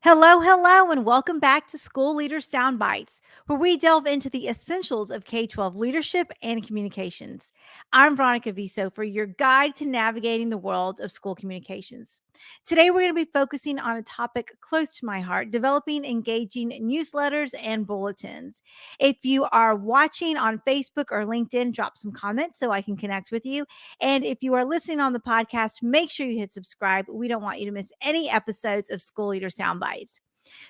Hello, hello, and welcome back to School Leader Soundbites, where we delve into the essentials of K 12 leadership and communications. I'm Veronica Viso for your guide to navigating the world of school communications. Today, we're going to be focusing on a topic close to my heart developing engaging newsletters and bulletins. If you are watching on Facebook or LinkedIn, drop some comments so I can connect with you. And if you are listening on the podcast, make sure you hit subscribe. We don't want you to miss any episodes of School Leader Soundbites.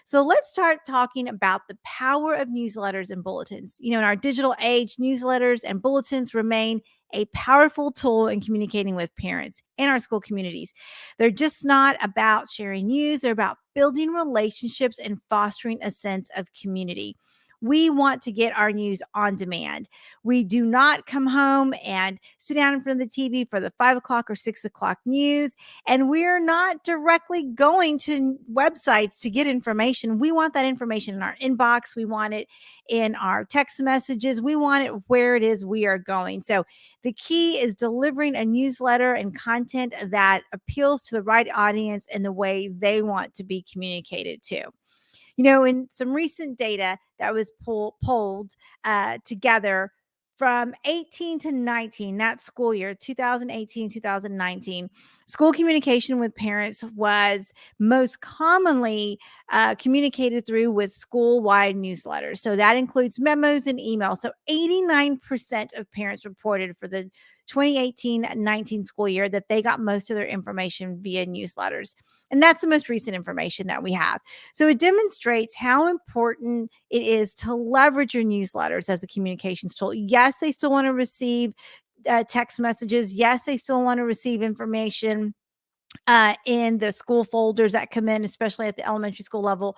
So let's start talking about the power of newsletters and bulletins. In our digital age, newsletters and bulletins remain a powerful tool in communicating with parents in our school communities. They're just not about sharing news, they're about building relationships and fostering a sense of community. We want to get our news on demand. We do not come home and sit down in front of the TV for the 5 o'clock or 6 o'clock news. And we're not directly going to websites to get information. We want that information in our inbox. We want it in our text messages. We want it where it is we are going. So the key is delivering a newsletter and content that appeals to the right audience in the way they want to be communicated to. In some recent data that was polled together from 18 to 19, that school year, 2018, 2019, school communication with parents was most commonly communicated through with school-wide newsletters. So that includes memos and emails. So 89% of parents reported for the 2018-19 school year that they got most of their information via newsletters. And that's the most recent information that we have. So it demonstrates how important it is to leverage your newsletters as a communications tool. Yes, they still want to receive text messages. Yes, they still want to receive information in the school folders that come in, especially at the elementary school level.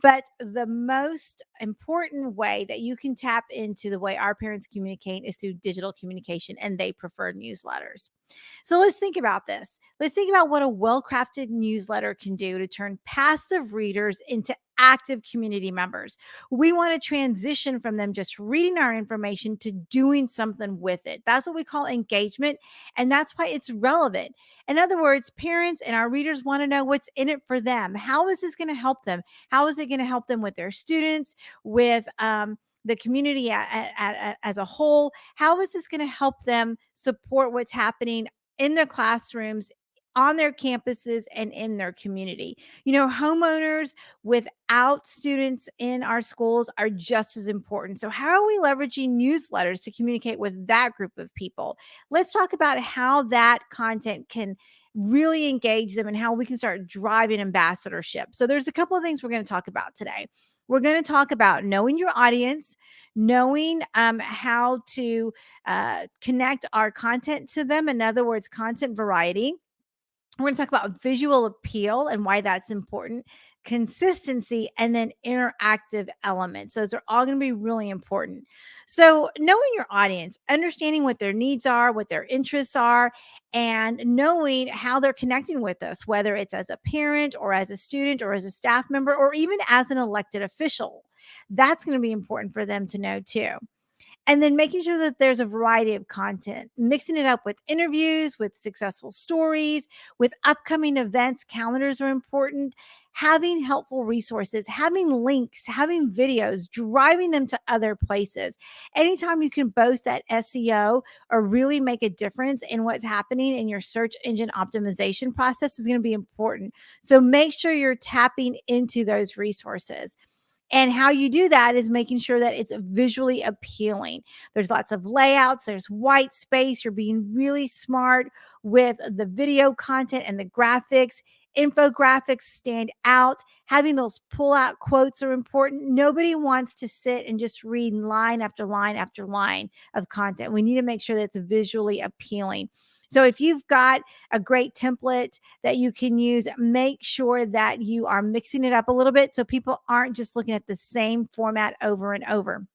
But the most important way that you can tap into the way our parents communicate is through digital communication, and they prefer newsletters. So let's think about this. Let's think about what a well-crafted newsletter can do to turn passive readers into active community members. We want to transition from them just reading our information to doing something with it. That's what we call engagement, and that's why it's relevant. In other words, parents and our readers want to know what's in it for them. How is this going to help them? How is it going to help them with their students, with the community as a whole? How is this going to help them support what's happening in their classrooms, on their campuses, and in their community? Homeowners without students in our schools are just as important. So how are we leveraging newsletters to communicate with that group of people? Let's talk about how that content can really engage them and how we can start driving ambassadorship. So there's a couple of things we're going to talk about today. We're going to talk about knowing your audience, knowing how to connect our content to them. In other words, content variety. We're going to talk about visual appeal and why that's important, consistency, and then interactive elements. Those are all going to be really important. So, knowing your audience, understanding what their needs are, what their interests are, and knowing how they're connecting with us, whether it's as a parent or as a student or as a staff member or even as an elected official. That's going to be important for them to know too. And then making sure that there's a variety of content, mixing it up with interviews, with successful stories, with upcoming events. Calendars are important. Having helpful resources, having links, having videos, driving them to other places. Anytime you can boast that SEO or really make a difference in what's happening in your search engine optimization process is going to be important. So make sure you're tapping into those resources. And how you do that is making sure that it's visually appealing. There's lots of layouts, there's white space. You're being really smart with the video content and the graphics. Infographics stand out. Having those pull out quotes are important. Nobody wants to sit and just read line after line after line of content. We need to make sure that it's visually appealing. So if you've got a great template that you can use, make sure that you are mixing it up a little bit so people aren't just looking at the same format over and over.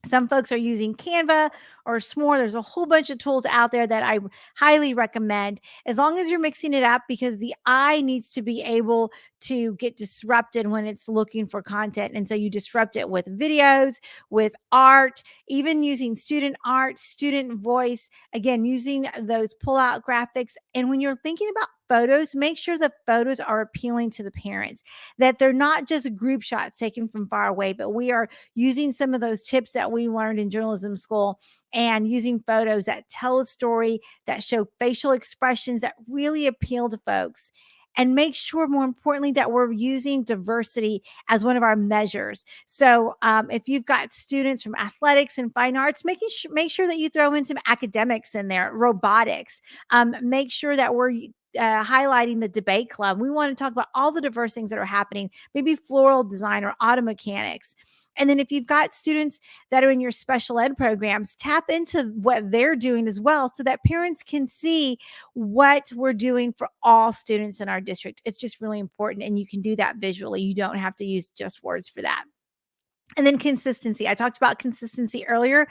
Some folks are using Canva or S'more. There's a whole bunch of tools out there that I highly recommend, as long as you're mixing it up, because the eye needs to be able to get disrupted when it's looking for content. And so you disrupt it with videos, with art, even using student art, student voice, again, using those pull-out graphics. And when you're thinking about photos, make sure the photos are appealing to the parents, that they're not just group shots taken from far away, but we are using some of those tips that we learned in journalism school and using photos that tell a story, that show facial expressions that really appeal to folks. And make sure, more importantly, that we're using diversity as one of our measures. So, if you've got students from athletics and fine arts, make sure that you throw in some academics in there, robotics. Make sure that we're highlighting the debate club. We want to talk about all the diverse things that are happening, maybe floral design or auto mechanics. And then if you've got students that are in your special ed programs, tap into what they're doing as well so that parents can see what we're doing for all students in our district. It's just really important. And you can do that visually. You don't have to use just words for that. And then consistency. I talked about consistency earlier,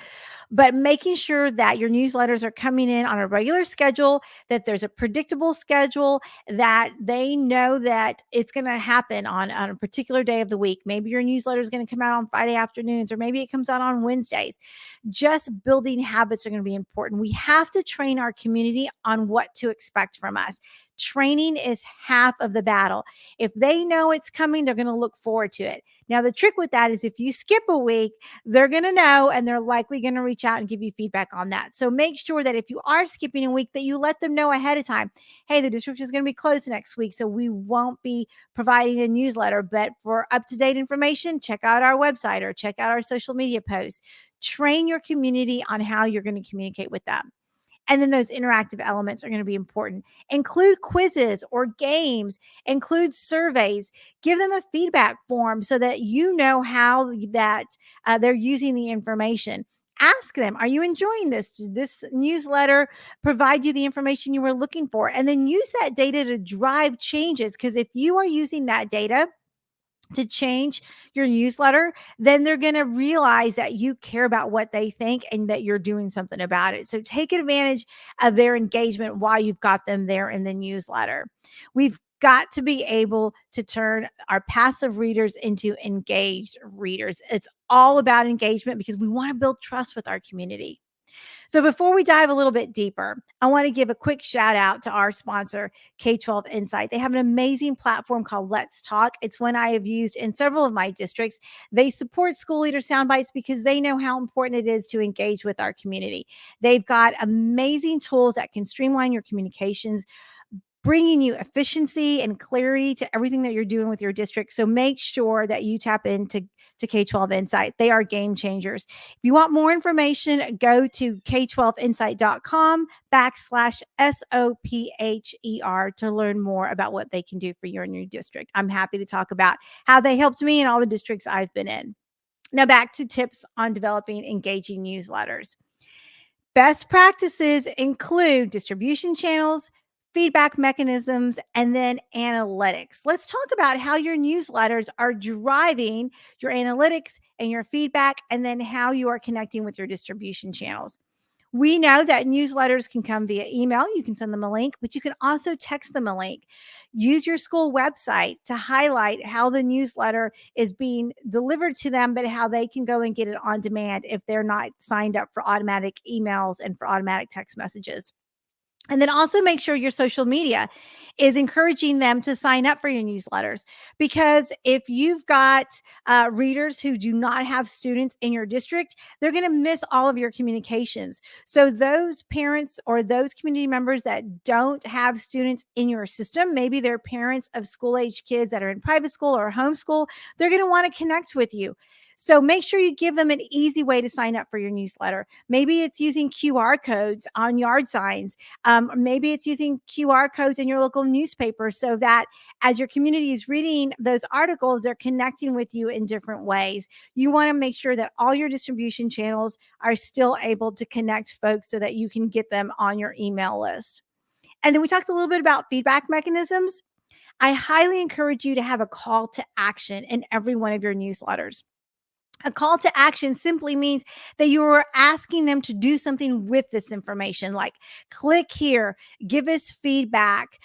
but making sure that your newsletters are coming in on a regular schedule, that there's a predictable schedule, that they know that it's going to happen on a particular day of the week. Maybe your newsletter is going to come out on Friday afternoons, or maybe it comes out on Wednesdays. Just building habits are going to be important. We have to train our community on what to expect from us. Training is half of the battle. If they know it's coming, they're going to look forward to it. Now, the trick with that is if you skip a week, they're going to know and they're likely going to reach out and give you feedback on that. So make sure that if you are skipping a week, that you let them know ahead of time. Hey, the district is going to be closed next week, so we won't be providing a newsletter. But for up-to-date information, check out our website or check out our social media posts. Train your community on how you're going to communicate with them. And then those interactive elements are going to be important. Include quizzes or games, include surveys, give them a feedback form so that you know how that they're using the information. Ask them, are you enjoying this? Did this newsletter provide you the information you were looking for? And then use that data to drive changes. Because if you are using that data to change your newsletter, then they're going to realize that you care about what they think and that you're doing something about it. So take advantage of their engagement while you've got them there in the newsletter. We've got to be able to turn our passive readers into engaged readers. It's all about engagement because we want to build trust with our community. So before we dive a little bit deeper, I want to give a quick shout out to our sponsor, K-12 Insight. They have an amazing platform called Let's Talk. It's one I have used in several of my districts. They support School Leader Soundbites because they know how important it is to engage with our community. They've got amazing tools that can streamline your communications, bringing you efficiency and clarity to everything that you're doing with your district. So make sure that you tap into K-12 Insight. They are game changers. If you want more information, go to k12insight.com/SOPHER to learn more about what they can do for you and your district. I'm happy to talk about how they helped me in all the districts I've been in. Now back to tips on developing engaging newsletters. Best practices include distribution channels, feedback mechanisms, and then analytics. Let's talk about how your newsletters are driving your analytics and your feedback, and then how you are connecting with your distribution channels. We know that newsletters can come via email. You can send them a link, but you can also text them a link. Use your school website to highlight how the newsletter is being delivered to them, but how they can go and get it on demand if they're not signed up for automatic emails and for automatic text messages. And then also make sure your social media is encouraging them to sign up for your newsletters. Because if you've got readers who do not have students in your district, they're going to miss all of your communications. So those parents or those community members that don't have students in your system, maybe they're parents of school age kids that are in private school or homeschool, they're going to want to connect with you. So make sure you give them an easy way to sign up for your newsletter. Maybe it's using QR codes on yard signs. Maybe it's using QR codes in your local newspaper so that as your community is reading those articles, they're connecting with you in different ways. You want to make sure that all your distribution channels are still able to connect folks so that you can get them on your email list. And then we talked a little bit about feedback mechanisms. I highly encourage you to have a call to action in every one of your newsletters. A call to action simply means that you are asking them to do something with this information, like click here, give us feedback,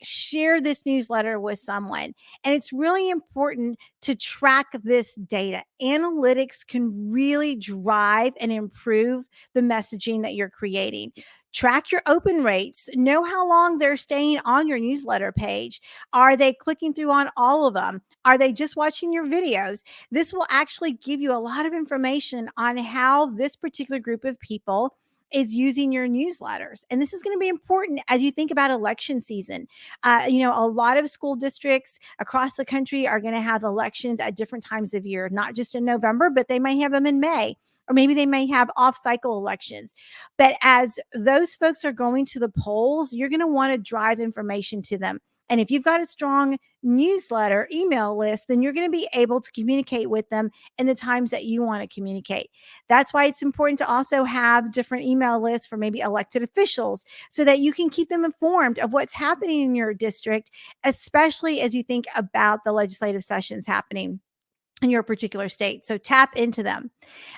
share this newsletter with someone. And it's really important to track this data. Analytics can really drive and improve the messaging that you're creating. Track your open rates. Know how long they're staying on your newsletter page. Are they clicking through on all of them? Are they just watching your videos? This will actually give you a lot of information on how this particular group of people is using your newsletters. And this is going to be important as you think about election season. A lot of school districts across the country are going to have elections at different times of year, not just in November, but they may have them in May, or maybe they may have off cycle elections. But as those folks are going to the polls, you're going to want to drive information to them. And if you've got a strong newsletter email list, then you're going to be able to communicate with them in the times that you want to communicate. That's why it's important to also have different email lists for maybe elected officials so that you can keep them informed of what's happening in your district, especially as you think about the legislative sessions happening in your particular state. So tap into them.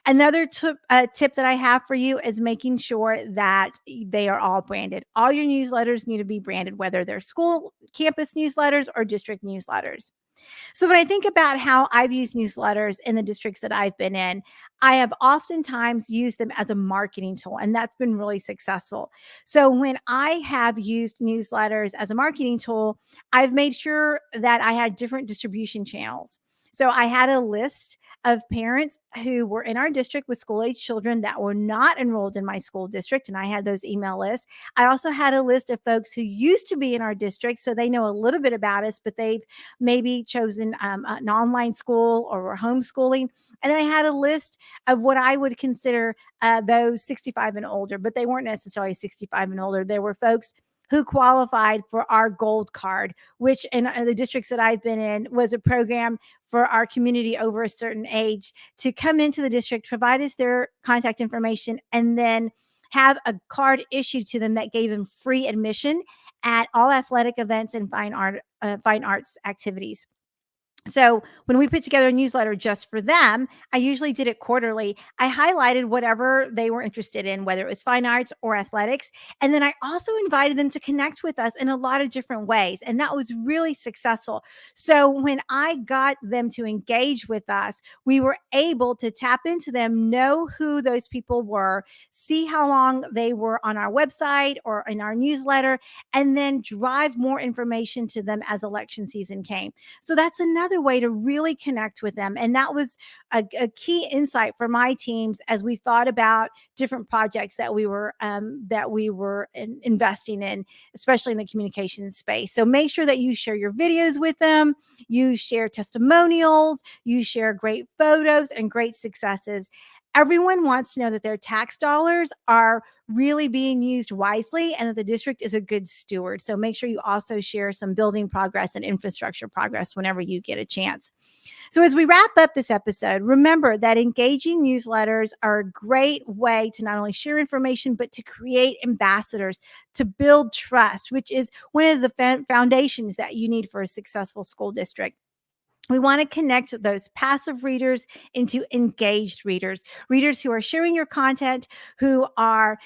Another tip that I have for you is making sure that they are all branded. All your newsletters need to be branded, whether they're school campus newsletters or district newsletters. So when I think about how I've used newsletters in the districts that I've been in, I have oftentimes used them as a marketing tool, and that's been really successful. So when I have used newsletters as a marketing tool, I've made sure that I had different distribution channels. So I had a list of parents who were in our district with school age children that were not enrolled in my school district, and I had those email lists. I also had a list of folks who used to be in our district, so they know a little bit about us, but they've maybe chosen an online school or were homeschooling. And then I had a list of what I would consider those 65 and older, but they weren't necessarily 65 and older. There were folks who qualified for our gold card, which in the districts that I've been in was a program for our community over a certain age to come into the district, provide us their contact information, and then have a card issued to them that gave them free admission at all athletic events and fine arts activities. So when we put together a newsletter just for them, I usually did it quarterly. I highlighted whatever they were interested in, whether it was fine arts or athletics. And then I also invited them to connect with us in a lot of different ways. And that was really successful. So when I got them to engage with us, we were able to tap into them, know who those people were, see how long they were on our website or in our newsletter, and then drive more information to them as election season came. So that's another way to really connect with them. And that was a key insight for my teams as we thought about different projects that we were investing in, especially in the communications space. So make sure that you share your videos with them, you share testimonials, you share great photos and great successes. Everyone wants to know that their tax dollars are really being used wisely and that the district is a good steward. So make sure you also share some building progress and infrastructure progress whenever you get a chance. So as we wrap up this episode, remember that engaging newsletters are a great way to not only share information, but to create ambassadors, to build trust, which is one of the foundations that you need for a successful school district. We want to connect those passive readers into engaged readers, readers who are sharing your content, who are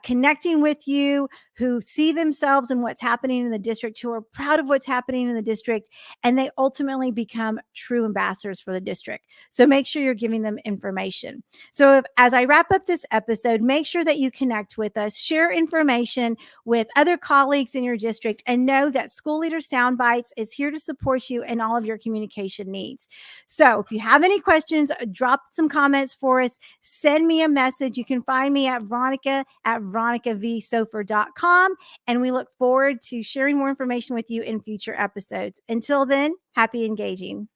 connecting with you, who see themselves in what's happening in the district, who are proud of what's happening in the district, and they ultimately become true ambassadors for the district. So make sure you're giving them information. So as I wrap up this episode, make sure that you connect with us, share information with other colleagues in your district, and know that School Leader Soundbites is here to support you in all of your communication needs. So if you have any questions, drop some comments for us, send me a message. You can find me at veronica@veronicavsofer.com, and we look forward to sharing more information with you in future episodes. Until then, happy engaging.